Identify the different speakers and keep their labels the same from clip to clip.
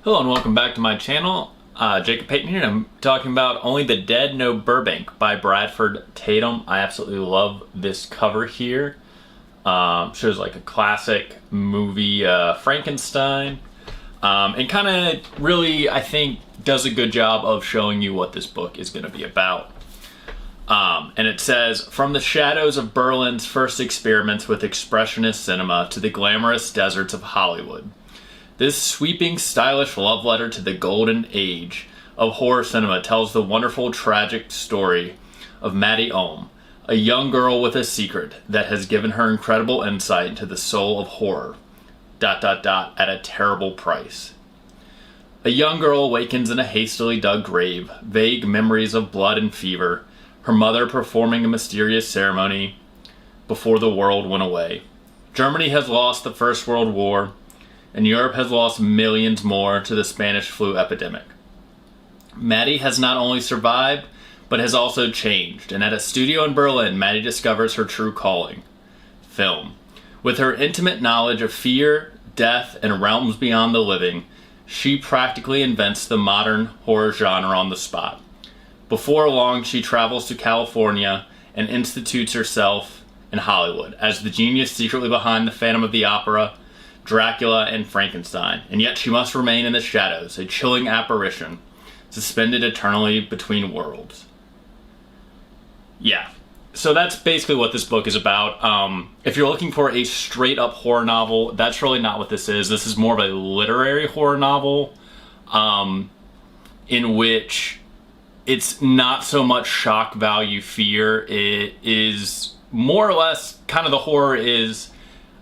Speaker 1: Hello and welcome back to my channel. Jacob Payton here, and I'm talking about Only the Dead Know Burbank by Bradford Tatum. I absolutely love this cover here. Shows like a classic movie, Frankenstein. And kind of really, I think, does a good job of showing you what this book is going to be about. And it says, from the shadows of Berlin's first experiments with expressionist cinema to the glamorous deserts of Hollywood, this sweeping, stylish love letter to the golden age of horror cinema tells the wonderful, tragic story of Maddie Ohm, a young girl with a secret that has given her incredible insight into the soul of horror, ... at a terrible price. A young girl awakens in a hastily dug grave, vague memories of blood and fever, her mother performing a mysterious ceremony before the world went away. Germany has lost the First World War, and Europe has lost millions more to the Spanish flu epidemic. Maddie has not only survived, but has also changed, and at a studio in Berlin, Maddie discovers her true calling: film. With her intimate knowledge of fear, death, and realms beyond the living, she practically invents the modern horror genre on the spot. Before long, she travels to California and institutes herself in Hollywood as the genius secretly behind the Phantom of the Opera, Dracula, and Frankenstein, and yet she must remain in the shadows, a chilling apparition, suspended eternally between worlds. Yeah, so that's basically what this book is about. If you're looking for a straight-up horror novel, that's really not what this is. This is more of a literary horror novel, in which it's not so much shock value fear. It is more or less kind of the horror is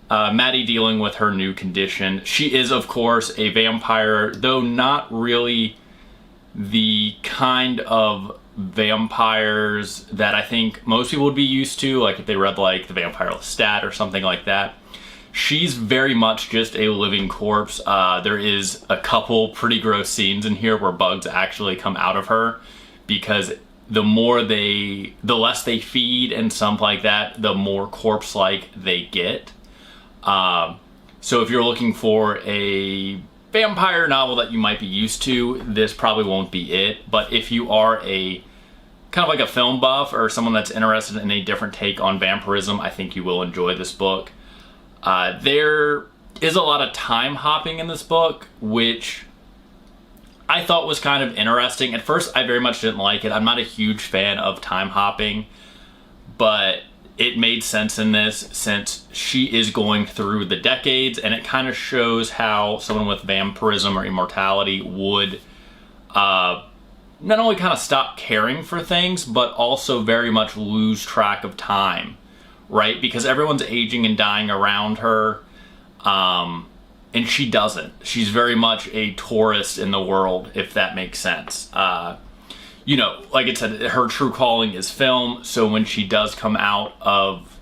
Speaker 1: Maddie dealing with her new condition. She is, of course, a vampire, though not really the kind of vampires that I think most people would be used to, like if they read like The Vampire Lestat or something like that. She's very much just a living corpse. There is a couple pretty gross scenes in here where bugs actually come out of her, because the less they feed and something like that, the more corpse-like they get. So if you're looking for a vampire novel that you might be used to, this probably won't be it. But if you are a kind of like a film buff or someone that's interested in a different take on vampirism, I think you will enjoy this book. There is a lot of time hopping in this book, which I thought was kind of interesting. At first, I very much didn't like it. I'm not a huge fan of time hopping, but it made sense in this since she is going through the decades, and it kind of shows how someone with vampirism or immortality would not only kind of stop caring for things, but also very much lose track of time, right? Because everyone's aging and dying around her, and she doesn't. She's very much a tourist in the world, if that makes sense. You know, like it said, her true calling is film, so when she does come out of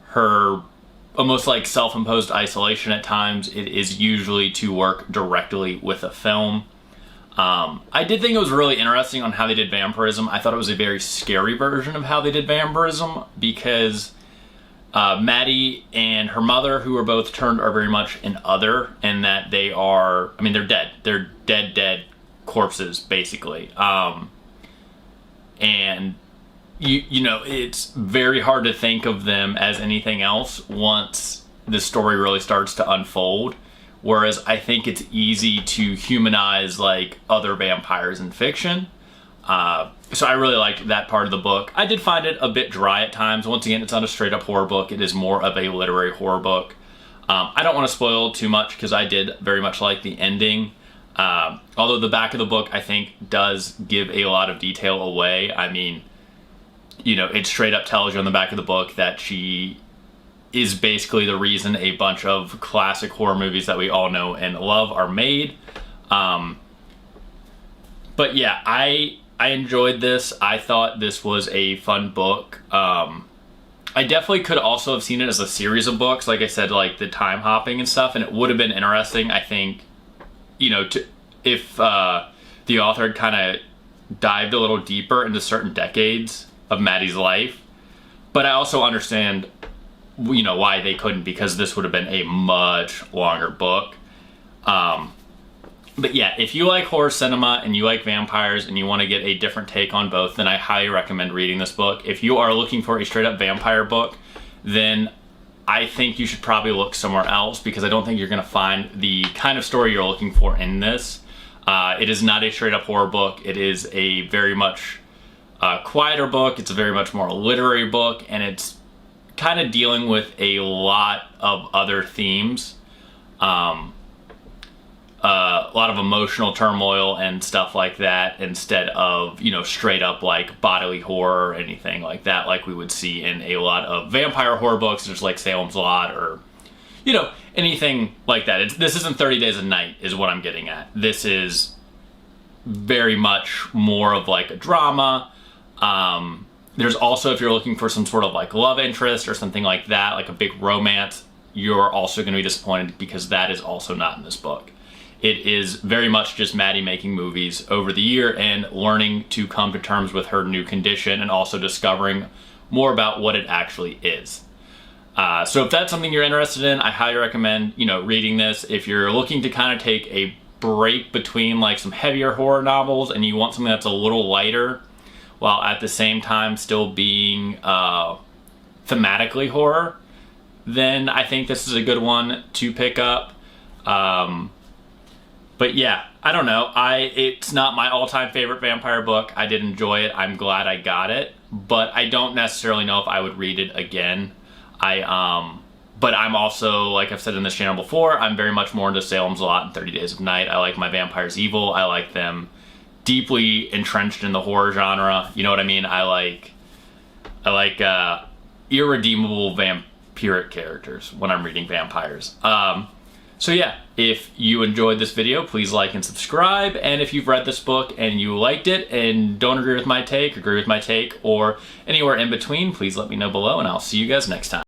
Speaker 1: her almost like self-imposed isolation at times, it is usually to work directly with a film. I did think it was really interesting on how they did vampirism. I thought it was a very scary version of how they did vampirism, because Maddie and her mother, who are both turned, are very much an other, in that they are, I mean, they're dead. They're dead corpses, basically. And you know, it's very hard to think of them as anything else once the story really starts to unfold. Whereas I think it's easy to humanize like other vampires in fiction. So I really liked that part of the book. I did find it a bit dry at times. Once again, it's not a straight up horror book. It is more of a literary horror book. I don't want to spoil too much because I did very much like the ending. Although the back of the book, I think, does give a lot of detail away. I mean, you know, it straight up tells you on the back of the book that she is basically the reason a bunch of classic horror movies that we all know and love are made. But yeah, I enjoyed this. I thought this was a fun book. I definitely could also have seen it as a series of books, like I said, like the time hopping and stuff, and it would have been interesting, I think, you know, if the author had kind of dived a little deeper into certain decades of Maddie's life. But I also understand, you know, why they couldn't, because this would have been a much longer book. But yeah, if you like horror cinema and you like vampires and you want to get a different take on both, then I highly recommend reading this book. If you are looking for a straight up vampire book, then I think you should probably look somewhere else, because I don't think you're going to find the kind of story you're looking for in this. It is not a straight up horror book. It is a very much quieter book. It's a very much more literary book, and it's kind of dealing with a lot of other themes. A lot of emotional turmoil and stuff like that, instead of, you know, straight up like bodily horror or anything like that, like we would see in a lot of vampire horror books, just like Salem's Lot, or, you know, anything like that. This isn't 30 Days a Night is what I'm getting at. This is very much more of like a drama. There's also, if you're looking for some sort of like love interest or something like that, like a big romance, you're also going to be disappointed, because that is also not in this book. It is very much just Maddie making movies over the year and learning to come to terms with her new condition, and also discovering more about what it actually is. So if that's something you're interested in, I highly recommend, you know, reading this. If you're looking to kind of take a break between like some heavier horror novels and you want something that's a little lighter, while at the same time still being thematically horror, then I think this is a good one to pick up. But yeah, I don't know. It's not my all-time favorite vampire book. I did enjoy it. I'm glad I got it, but I don't necessarily know if I would read it again. But I'm also, like I've said in this channel before, I'm very much more into Salem's Lot and 30 Days of Night. I like my vampires evil. I like them deeply entrenched in the horror genre. You know what I mean? I like irredeemable vampiric characters when I'm reading vampires. So yeah, if you enjoyed this video, please like and subscribe. And if you've read this book and you liked it and don't agree with my take, or anywhere in between, please let me know below, and I'll see you guys next time.